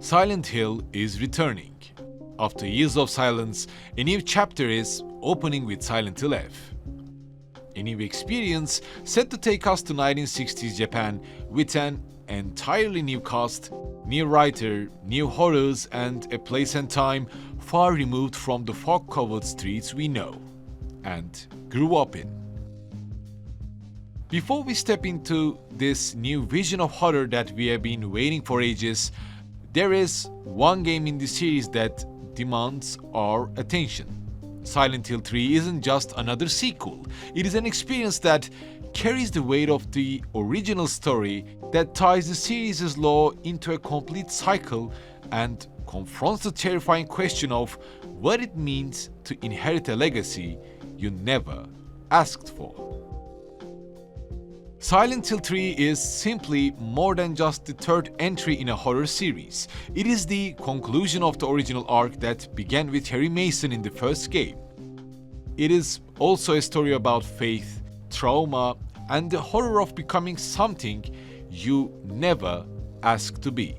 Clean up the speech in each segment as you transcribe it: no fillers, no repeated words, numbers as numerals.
Silent Hill is returning. After years of silence, a new chapter is opening with Silent Hill F. A new experience set to take us to 1960s Japan with an entirely new cast, new writer, new horrors, and a place and time far removed from the fog-covered streets we know and grew up in. Before we step into this new vision of horror that we have been waiting for ages, there is one game in the series that demands our attention. Silent Hill 3 isn't just another sequel, it is an experience that carries the weight of the original story, that ties the series' lore into a complete cycle and confronts the terrifying question of what it means to inherit a legacy you never asked for. Silent Hill 3 is simply more than just the third entry in a horror series. It is the conclusion of the original arc that began with Harry Mason in the first game. It is also a story about faith, trauma, and the horror of becoming something you never asked to be.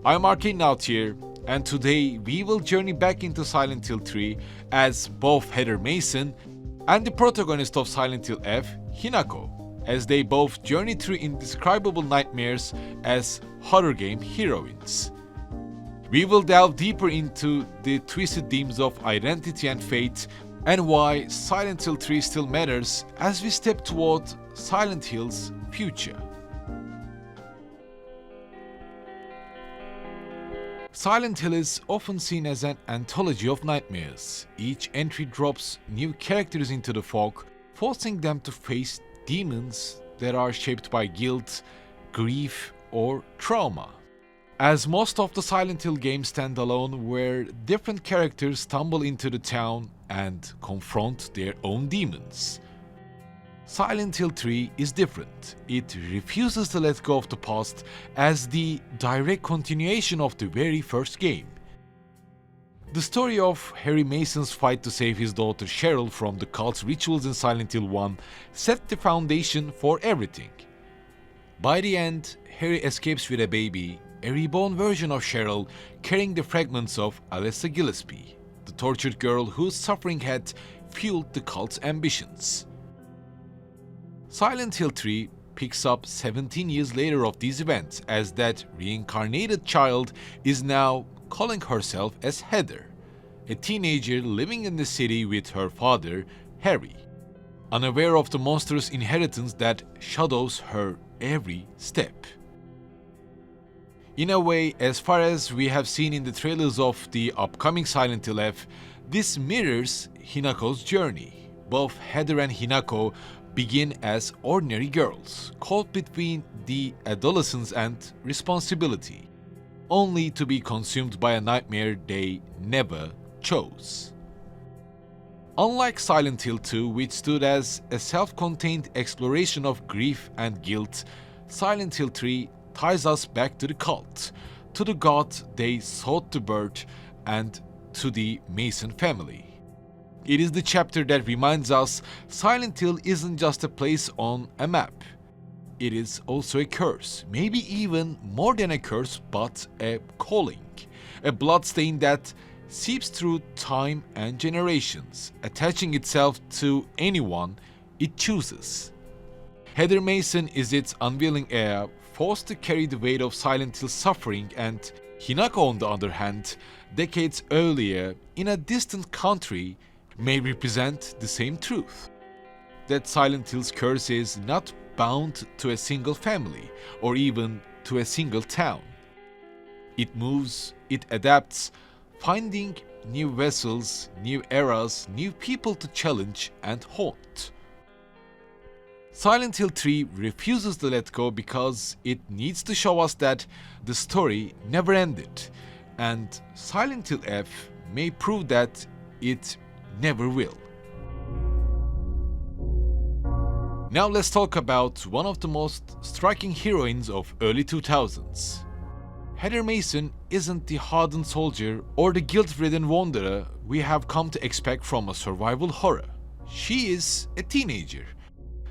I'm Arcadenaut here, and today we will journey back into Silent Hill 3 as both Heather Mason and the protagonist of Silent Hill F, Hinako, as they both journey through indescribable nightmares as horror game heroines. We will delve deeper into the twisted themes of identity and fate, and why Silent Hill 3 still matters as we step toward Silent Hill's future. Silent Hill is often seen as an anthology of nightmares. Each entry drops new characters into the fog, forcing them to face demons that are shaped by guilt, grief, or trauma. As most of the Silent Hill games stand alone, where different characters stumble into the town and confront their own demons, Silent Hill 3 is different. It refuses to let go of the past as the direct continuation of the very first game. The story of Harry Mason's fight to save his daughter Cheryl from the cult's rituals in Silent Hill 1 set the foundation for everything. By the end, Harry escapes with a baby, a reborn version of Cheryl carrying the fragments of Alessa Gillespie, the tortured girl whose suffering had fueled the cult's ambitions. Silent Hill 3 picks up 17 years later of these events, as that reincarnated child is now calling herself as Heather, a teenager living in the city with her father, Harry, unaware of the monstrous inheritance that shadows her every step. In a way, as far as we have seen in the trailers of the upcoming Silent Hill F, this mirrors Hinako's journey. Both Heather and Hinako begin as ordinary girls, caught between the adolescence and responsibility, only to be consumed by a nightmare they never chose. Unlike Silent Hill 2, which stood as a self-contained exploration of grief and guilt, Silent Hill 3 ties us back to the cult, to the god they sought to birth, and to the Mason family. It is the chapter that reminds us Silent Hill isn't just a place on a map. It is also a curse, maybe even more than a curse, but a calling, a bloodstain that seeps through time and generations, attaching itself to anyone it chooses. Heather Mason is its unwilling heir, forced to carry the weight of Silent Hill's suffering, and Hinako, on the other hand, decades earlier, in a distant country, may represent the same truth. That Silent Hill's curse is not bound to a single family, or even to a single town. It moves, it adapts, finding new vessels, new eras, new people to challenge and haunt. Silent Hill 3 refuses to let go because it needs to show us that the story never ended, and Silent Hill F may prove that it never will. Now let's talk about one of the most striking heroines of early 2000s. Heather Mason isn't the hardened soldier or the guilt-ridden wanderer we have come to expect from a survival horror. She is a teenager.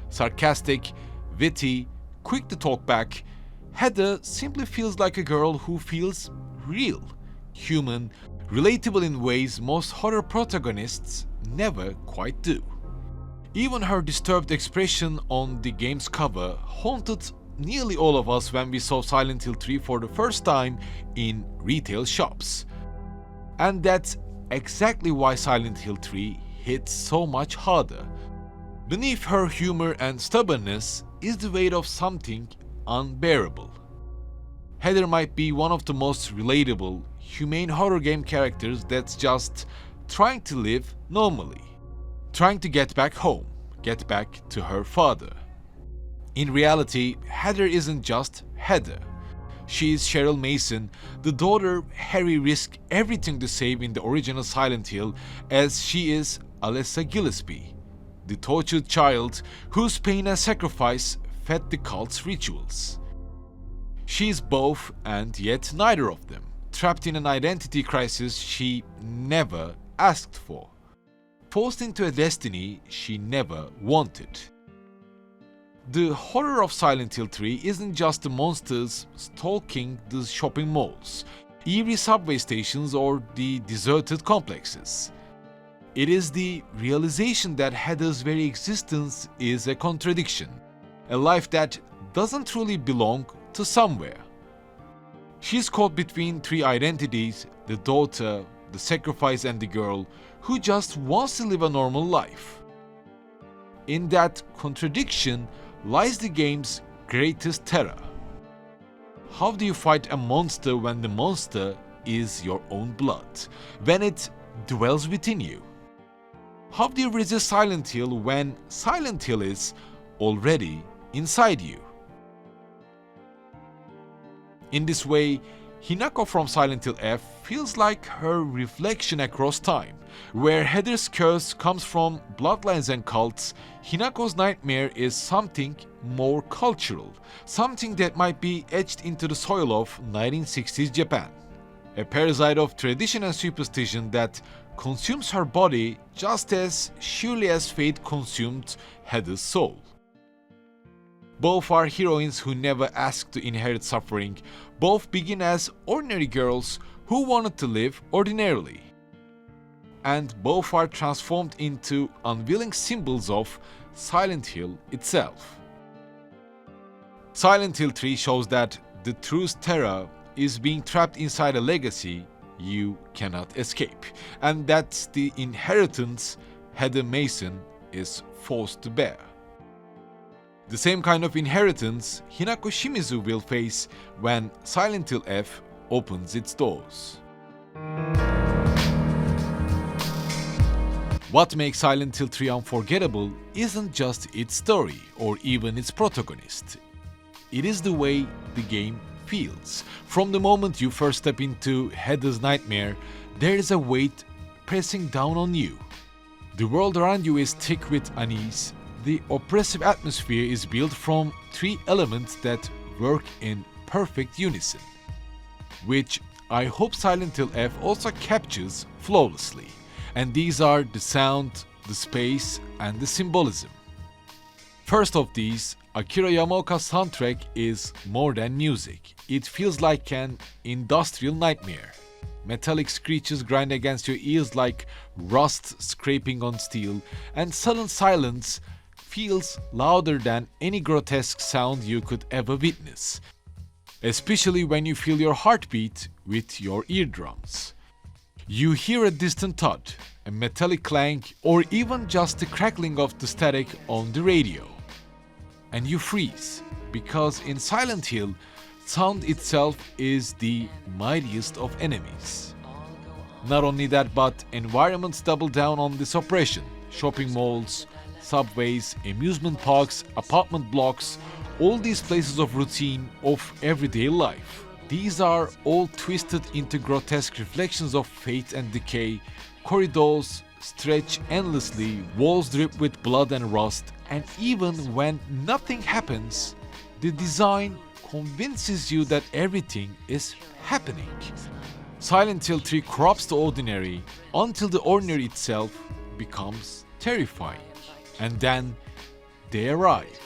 Sarcastic, witty, quick to talk back, Heather simply feels like a girl who feels real, human, relatable in ways most horror protagonists never quite do. Even her disturbed expression on the game's cover haunted nearly all of us when we saw Silent Hill 3 for the first time in retail shops. And that's exactly why Silent Hill 3 hits so much harder. Beneath her humor and stubbornness is the weight of something unbearable. Heather might be one of the most relatable, humane horror game characters that's just trying to live normally. Trying to get back home, get back to her father. In reality, Heather isn't just Heather. She is Cheryl Mason, the daughter Harry risked everything to save in the original Silent Hill, as she is Alessa Gillespie, the tortured child whose pain and sacrifice fed the cult's rituals. She is both and yet neither of them, trapped in an identity crisis she never asked for, forced into a destiny she never wanted. The horror of Silent Hill 3 isn't just the monsters stalking the shopping malls, eerie subway stations, or the deserted complexes. It is the realization that Heather's very existence is a contradiction, a life that doesn't truly belong to somewhere. She's caught between three identities: the daughter, the sacrifice, and the girl who just wants to live a normal life. In that contradiction lies the game's greatest terror. How do you fight a monster when the monster is your own blood, when it dwells within you? How do you resist Silent Hill when Silent Hill is already inside you? In this way, Hinako from Silent Hill F feels like her reflection across time. Where Heather's curse comes from bloodlines and cults, Hinako's nightmare is something more cultural, something that might be etched into the soil of 1960s Japan. A parasite of tradition and superstition that consumes her body just as surely as fate consumed Heather's soul. Both are heroines who never asked to inherit suffering. Both begin as ordinary girls who wanted to live ordinarily. And both are transformed into unwilling symbols of Silent Hill itself. Silent Hill 3 shows that the truest terror is being trapped inside a legacy you cannot escape, and that's the inheritance Heather Mason is forced to bear. The same kind of inheritance Hinako Shimizu will face when Silent Hill F opens its doors. What makes Silent Hill 3 unforgettable isn't just its story or even its protagonist. It is the way the game feels. From the moment you first step into Heather's nightmare, there is a weight pressing down on you. The world around you is thick with unease. The oppressive atmosphere is built from three elements that work in perfect unison, which I hope Silent Hill F also captures flawlessly. And these are the sound, the space, and the symbolism. First of these, Akira Yamaoka's soundtrack is more than music. It feels like an industrial nightmare. Metallic screeches grind against your ears like rust scraping on steel, and sudden silence feels louder than any grotesque sound you could ever witness, especially when you feel your heartbeat with your eardrums. You hear a distant thud, a metallic clank, or even just the crackling of the static on the radio. And you freeze, because in Silent Hill, sound itself is the mightiest of enemies. Not only that, but environments double down on this oppression. Shopping malls, subways, amusement parks, apartment blocks, all these places of routine, of everyday life. These are all twisted into grotesque reflections of fate and decay. Corridors stretch endlessly, walls drip with blood and rust, and even when nothing happens, the design convinces you that everything is happening. Silent Hill 3 corrupts the ordinary until the ordinary itself becomes terrifying. And then they arrive.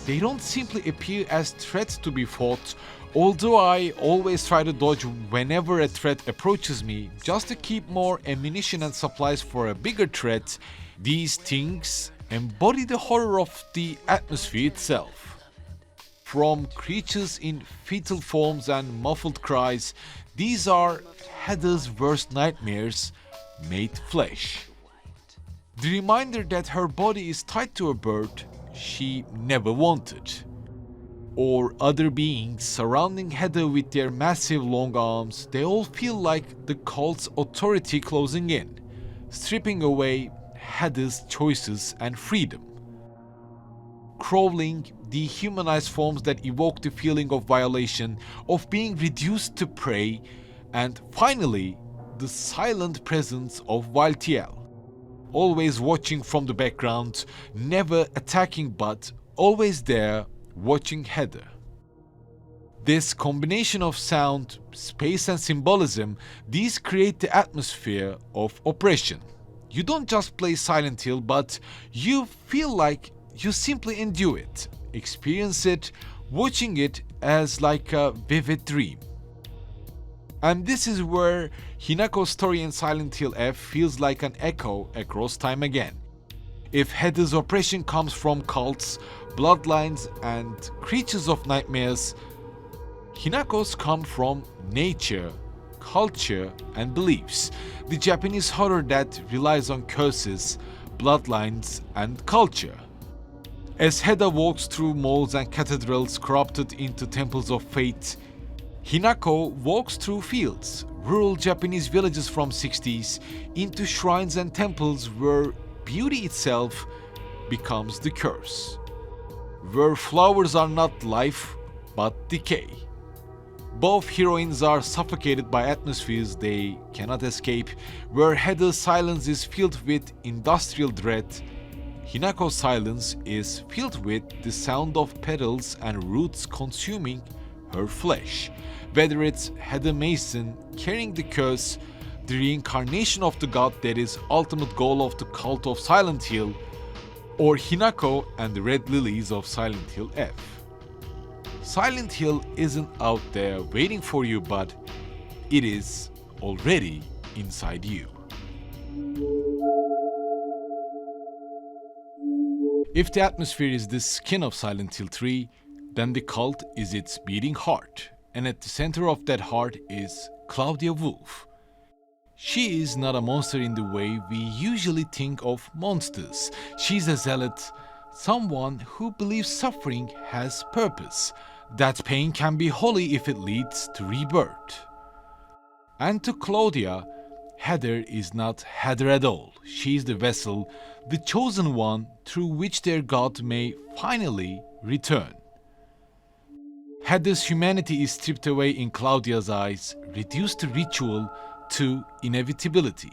They don't simply appear as threats to be fought, although I always try to dodge whenever a threat approaches me just to keep more ammunition and supplies for a bigger threat. These things embody the horror of the atmosphere itself. From creatures in fetal forms and muffled cries, these are Heather's worst nightmares made flesh. The reminder that her body is tied to a bird she never wanted, or other beings surrounding Heather with their massive long arms. They all feel like the cult's authority closing in, stripping away Heather's choices and freedom. Crawling, dehumanized forms that evoke the feeling of violation, of being reduced to prey, and finally, the silent presence of Valtiel. Always watching from the background, never attacking but always there, watching Heather. This combination of sound, space and symbolism, these create the atmosphere of oppression. You don't just play Silent Hill, but you feel like you simply endure it, experience it, watching it as like a vivid dream. And this is where Hinako's story in Silent Hill F feels like an echo across time again. If Heather's oppression comes from cults, bloodlines, and creatures of nightmares, Hinako's come from nature, culture, and beliefs. The Japanese horror that relies on curses, bloodlines, and culture. As Heather walks through malls and cathedrals corrupted into temples of fate, Hinako walks through fields, rural Japanese villages from 60s, into shrines and temples where beauty itself becomes the curse. Where flowers are not life, but decay. Both heroines are suffocated by atmospheres they cannot escape, where Heather's silence is filled with industrial dread. Hinako's silence is filled with the sound of petals and roots consuming her flesh. Whether it's Heather Mason carrying the curse, the reincarnation of the god that is ultimate goal of the cult of Silent Hill, or Hinako and the Red Lilies of Silent Hill F. Silent Hill isn't out there waiting for you, but it is already inside you. If the atmosphere is the skin of Silent Hill 3, then the cult is its beating heart, and at the center of that heart is Claudia Wolf. She is not a monster in the way we usually think of monsters. She's a zealot, someone who believes suffering has purpose, that pain can be holy if it leads to rebirth. And to Claudia, Heather is not Heather at all. She is the vessel, the chosen one through which their god may finally return. Heather's humanity is stripped away in Claudia's eyes, reduced to ritual, to inevitability.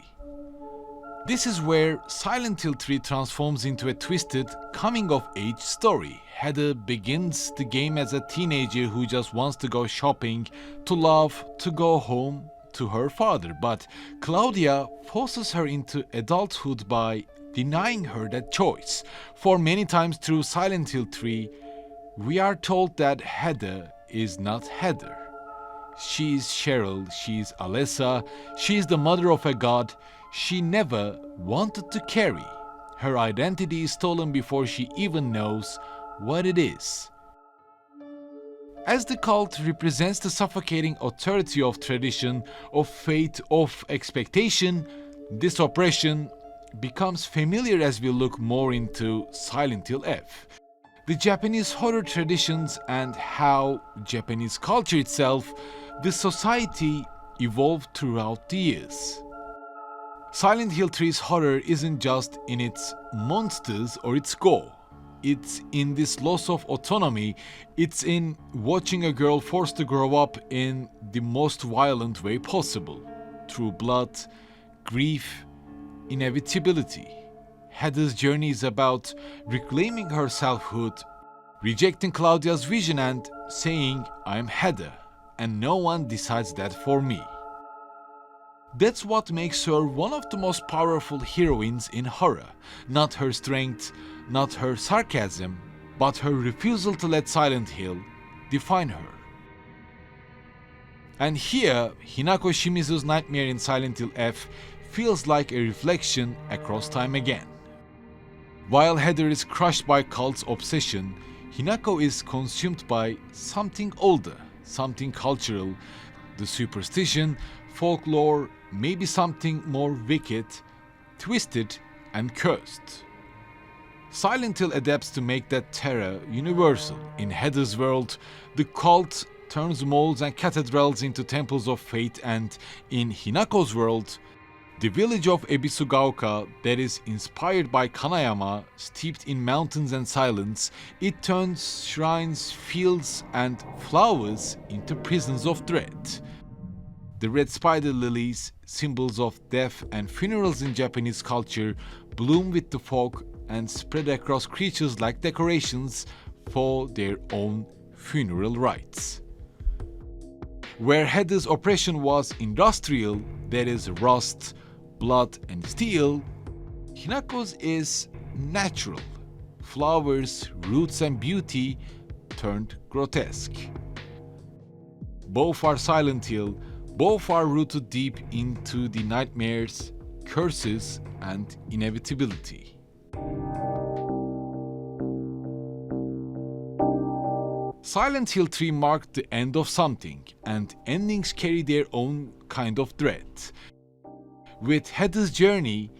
This is where Silent Hill 3 transforms into a twisted coming-of-age story. Heather begins the game as a teenager who just wants to go shopping, to love, to go home to her father, but Claudia forces her into adulthood by denying her that choice. For many times through Silent Hill 3, we are told that Heather is not Heather. She is Cheryl, she is Alessa, she is the mother of a god she never wanted to carry. Her identity is stolen before she even knows what it is. As the cult represents the suffocating authority of tradition, of fate, of expectation, this oppression becomes familiar as we look more into Silent Hill F. The Japanese horror traditions and how Japanese culture itself, the society evolved throughout the years. Silent Hill 3's horror isn't just in its monsters or its gore. It's in this loss of autonomy, it's in watching a girl forced to grow up in the most violent way possible, through blood, grief, inevitability. Heather's journey is about reclaiming her selfhood, rejecting Claudia's vision and saying, "I'm Heather, and no one decides that for me." That's what makes her one of the most powerful heroines in horror. Not her strength, not her sarcasm, but her refusal to let Silent Hill define her. And here, Hinako Shimizu's nightmare in Silent Hill F feels like a reflection across time again. While Heather is crushed by cult's obsession, Hinako is consumed by something older, something cultural, the superstition, folklore, maybe something more wicked, twisted, and cursed. Silent Hill adapts to make that terror universal. In Heather's world, the cult turns malls and cathedrals into temples of faith, and in Hinako's world, the village of Ebisugaoka that is inspired by Kanayama, steeped in mountains and silence, it turns shrines, fields, and flowers into prisons of dread. The red spider lilies, symbols of death and funerals in Japanese culture, bloom with the fog and spread across creatures like decorations for their own funeral rites. Where Heather's oppression was industrial, that is rust, blood and steel, Hinako's is natural. Flowers, roots and beauty turned grotesque. Both are Silent Hill, both are rooted deep into the nightmares, curses and inevitability. Silent Hill 3 marked the end of something, and endings carry their own kind of dread. With Heather's journey,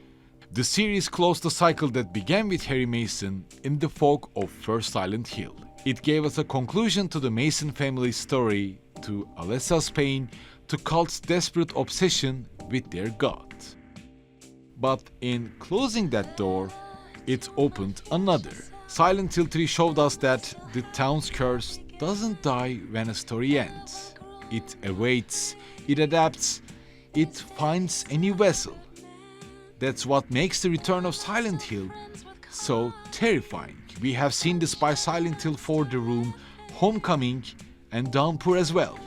the series closed the cycle that began with Harry Mason in the fog of first Silent Hill. It gave us a conclusion to the Mason family's story, to Alessa's pain, to cult's desperate obsession with their god. But in closing that door, it opened another. Silent Hill 3 showed us that the town's curse doesn't die when a story ends. It awaits, it adapts, it finds a new vessel. That's what makes the return of Silent Hill so terrifying. We have seen this by Silent Hill 4 The Room, Homecoming, and Downpour as well.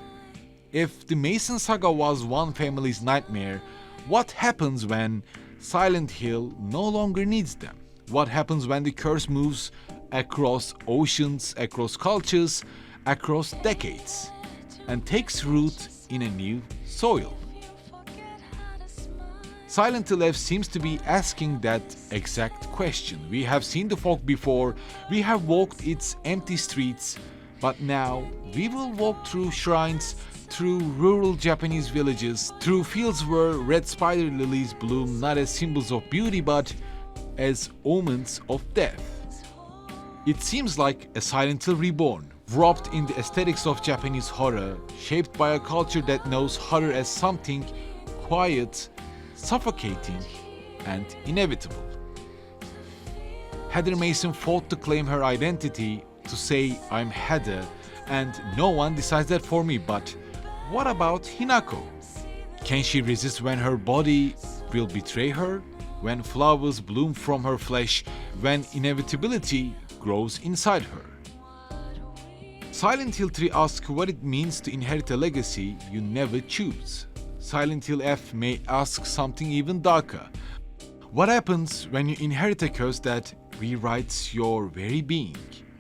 If the Mason saga was one family's nightmare, what happens when Silent Hill no longer needs them? What happens when the curse moves across oceans, across cultures, across decades, and takes root in a new soil? Silent Hill F seems to be asking that exact question. We have seen the fog before, we have walked its empty streets, but now we will walk through shrines, through rural Japanese villages, through fields where red spider lilies bloom not as symbols of beauty but as omens of death. It seems like a Silent Hill reborn, wrapped in the aesthetics of Japanese horror, shaped by a culture that knows horror as something quiet, suffocating, and inevitable. Heather Mason fought to claim her identity, to say I'm Heather, and no one decides that for me, but what about Hinako? Can she resist when her body will betray her? When flowers bloom from her flesh? When inevitability grows inside her? Silent Hill 3 asks what it means to inherit a legacy you never choose. Silent Hill F may ask something even darker. What happens when you inherit a curse that rewrites your very being,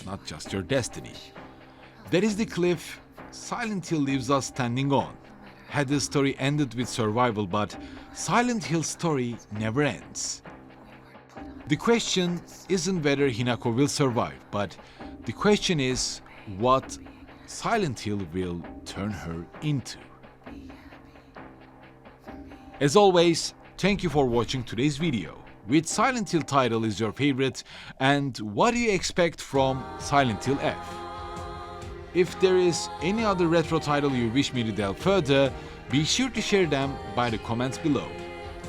not just your destiny? That is the cliff Silent Hill leaves us standing on. Heather's story ended with survival, but Silent Hill's story never ends. The question isn't whether Hinako will survive, but the question is what Silent Hill will turn her into. As always, thank you for watching today's video. Which Silent Hill title is your favorite, and what do you expect from Silent Hill F? If there is any other retro title you wish me to delve further, be sure to share them by the comments below.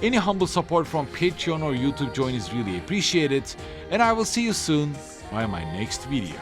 Any humble support from Patreon or YouTube join is really appreciated, and I will see you soon by my next video.